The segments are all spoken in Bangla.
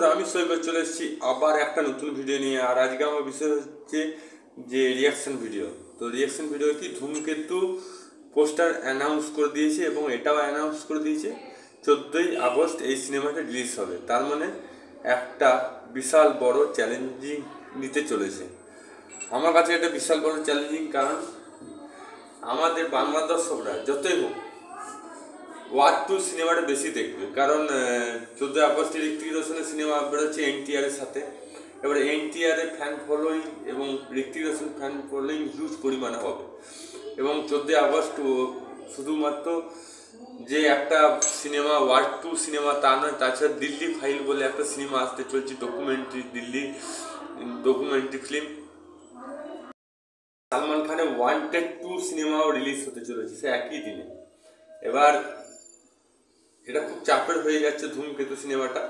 তো আমি সৈকত চলে এসেছি আবার একটা নতুন ভিডিও নিয়ে। আর আজকে আমার বিষয় হচ্ছে যে রিয়াকশন ভিডিও। তো রিয়াকশন ভিডিও কি, ধূমকেতু পোস্টার অ্যানাউন্স করে দিয়েছে এবং এটাও অ্যানাউন্স করে দিয়েছে 14ই আগস্ট এই সিনেমাটা রিলিজ হবে। তার মানে একটা বিশাল বড় চ্যালেঞ্জিং নিতে চলেছে। আমার কাছে এটা বিশাল বড় চ্যালেঞ্জিং, কারণ আমাদের বাংলা দর্শকরা যতই হোক ওয়ার 2 সিনেমাটা বেশি দেখবে, কারণ 14 আগস্টে ঋত্বিক রোশনের সিনেমা বেরোচ্ছে NTR এর সাথে। এবারে NTR এর ফ্যান ফলোয়িং এবং Hrithik Roshan fan following huge পরিমাণে হবে। এবং 14 আগস্ট শুধুমাত্র যে একটা সিনেমা ওয়ার 2 সিনেমা তা নয়, তাছাড়া দিল্লি ফাইল বলে একটা সিনেমা আসতে চলছে, দিল্লি ডকুমেন্টারি ফিল্ম। সালমান খানের ওয়ান্টেড 2 সিনেমাও রিলিজ হতে চলেছে সে একই দিনে। এবার এটা খুব চাপের হয়ে যাচ্ছে ধূমকেতু সিনেমাটা,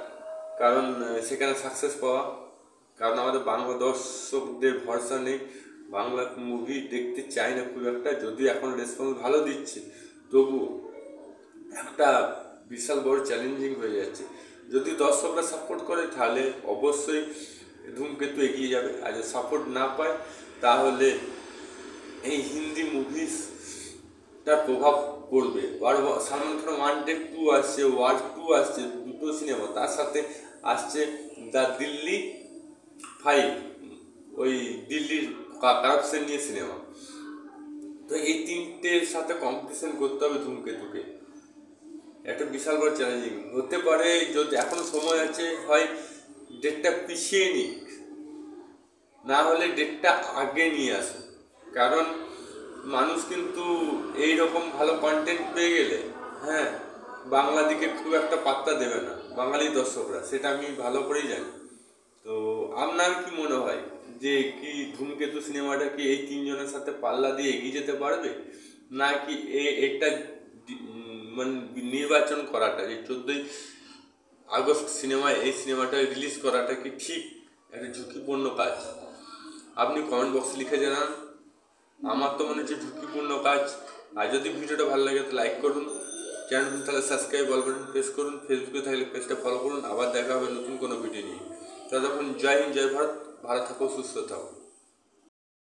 কারণ সেখানে সাকসেস পাওয়া, কারণ আমাদের বাংলা দর্শকদের ভরসা নেই, বাংলা মুভি দেখতে চাই না খুব একটা। যদিও এখন রেসপন্স ভালো দিচ্ছে, তবুও একটা বিশাল বড় চ্যালেঞ্জিং হয়ে যাচ্ছে। যদি দর্শকরা সাপোর্ট করে তাহলে অবশ্যই ধূমকেতু এগিয়ে যাবে, আর যদি সাপোর্ট না পায় তাহলে এই হিন্দি মুভিসটার প্রভাব পড়বে। সালমান খান ওয়ান্টেড 2 আসছে, ওয়ার 2 আসছে, দুটো সিনেমা, তার সাথে আসছে দ্য দিল্লি ফাইল, ওই দিল্লির কারাপশন নিয়ে সিনেমা। তো এই তিনটের সাথে কম্পিটিশন করতে হবে ধূমকেতুকে। একটা বিশাল বড় চ্যালেঞ্জিং হতে পারে। যদি এখনো সময় আছে, হয় ডেটটা পিছিয়ে নিক, না হলে ডেটটা আগে নিয়ে আসুন। কারণ মানুষ কিন্তু এইরকম ভালো কন্টেন্ট পেয়ে গেলে বাংলা দিকে খুব একটা পাত্তা দেবে না বাঙালি দর্শকরা, সেটা আমি ভালো করেই জানি। তো আপনার কি মনে হয় যে কি ধূমকেতু সিনেমাটা কি এই তিনজনের সাথে পাল্লা দিয়ে এগিয়ে যেতে পারবে, নাকি এটা মানে নির্বাচন করাটা, যে 14ই আগস্ট সিনেমায় এই সিনেমাটা রিলিজ করাটা কি ঠিক একটা ঝুঁকিপূর্ণ কাজ? আপনি কমেন্ট বক্সে লিখে জানান। আমার তো মনে হচ্ছে ঝুঁকিপূর্ণ কাজ। আর যদি ভিডিওটা ভালো লাগে তো লাইক করুন, চ্যানেল তাহলে সাবস্ক্রাইব অল বাটন প্রেস করুন, ফেসবুকে থাকলে পেজটা ফলো করুন। আবার দেখা হবে নতুন কোনো ভিডিও নিয়ে। ততক্ষণ জয় হিন্দ, জয় ভারত, ভালো থাকো, সুস্থ থাকো।